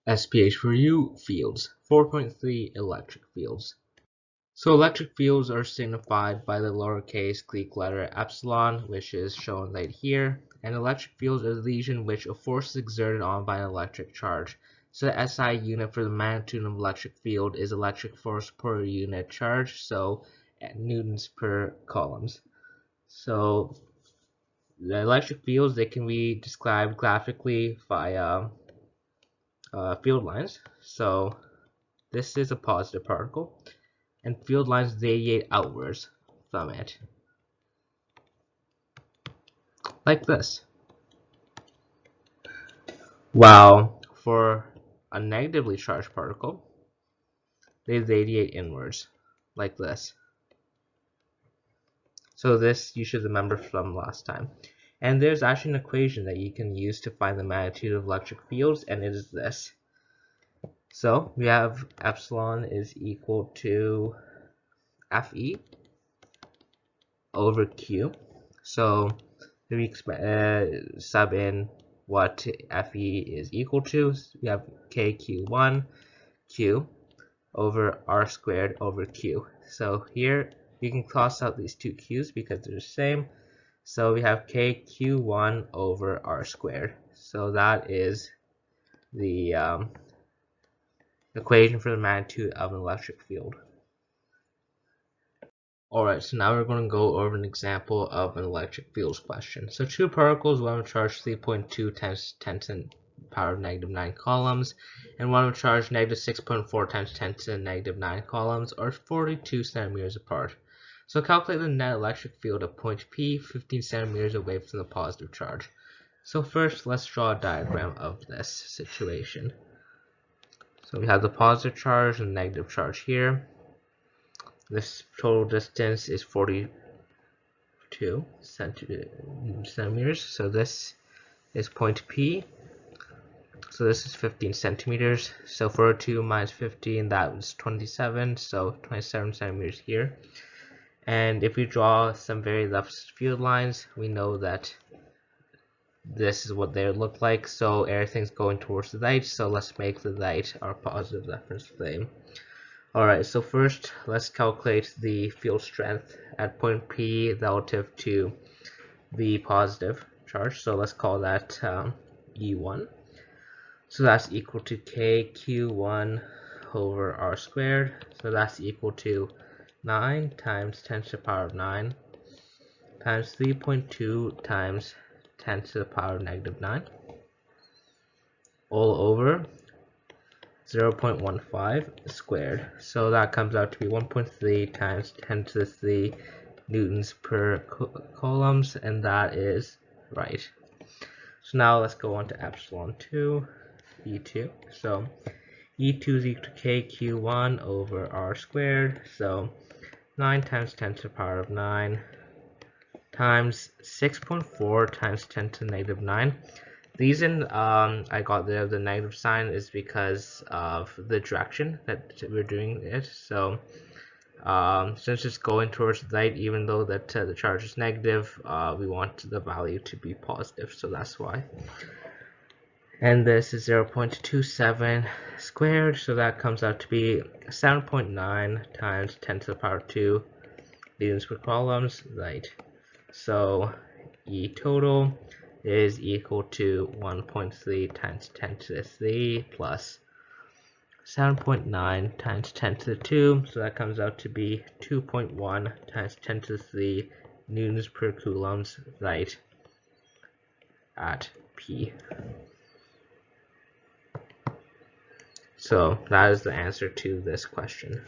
SPH4U fields, 4.3 electric fields. So electric fields are signified by the lowercase Greek letter epsilon, which is shown right here. And electric fields are the lesion in which a force is exerted on by an electric charge. So the SI unit for the magnitude of electric field is electric force per unit charge, so newtons per coulombs. So the electric fields, they can be described graphically via field lines. So this is a positive particle, and field lines radiate outwards from it, like this. While for a negatively charged particle, they radiate inwards, like this. So this you should remember from last time. And there's actually an equation that you can use to find the magnitude of electric fields, and it is this. So we have epsilon is equal to Fe over Q. So if we sub in what Fe is equal to, we have KQ1 Q over R squared over Q. So here you can cross out these two Q's because they're the same. So we have KQ1 over R squared. So that is the equation for the magnitude of an electric field. Alright, so now we're going to go over an example of an electric fields question. So two particles, one with charge 3.2 times 10 to the power of negative 9 coulombs, and one with charge negative 6.4 times 10 to the negative 9 coulombs, are 42 centimeters apart. So calculate the net electric field at point P, 15 centimeters away from the positive charge. So first, let's draw a diagram of this situation. So we have the positive charge and negative charge here. This total distance is 42 centimeters. So this is point P. So this is 15 centimeters. So 42 minus 15, that was 27. So 27 centimeters here. And if we draw some very left field lines, we know that this is what they would look like. So everything's going towards the right. So let's make the right our positive reference frame. Alright, so first let's calculate the field strength at point P relative to the positive charge. So let's call that E1. So that's equal to KQ1 over R squared. So that's equal to 9 times 10 to the power of 9 times 3.2 times 10 to the power of negative 9 all over 0.15 squared. So that comes out to be 1.3 times 10 to the 3 newtons per coulombs, and that is right. So now let's go on to epsilon 2, E2. So E2 is equal to KQ1 over R squared. So 9 times 10 to the power of 9 times 6.4 times 10 to the negative 9. The reason I got the negative sign is because of the direction that we're doing it. So since it's going towards the right, even though that the charge is negative, we want the value to be positive, so that's why. And this is 0.27 squared, so that comes out to be 7.9 times 10 to the power 2 newtons per coulombs, right? So E total is equal to 1.3 times 10 to the 3 plus 7.9 times 10 to the 2, so that comes out to be 2.1 times 10 to the 3 newtons per coulombs, right at P. So that is the answer to this question.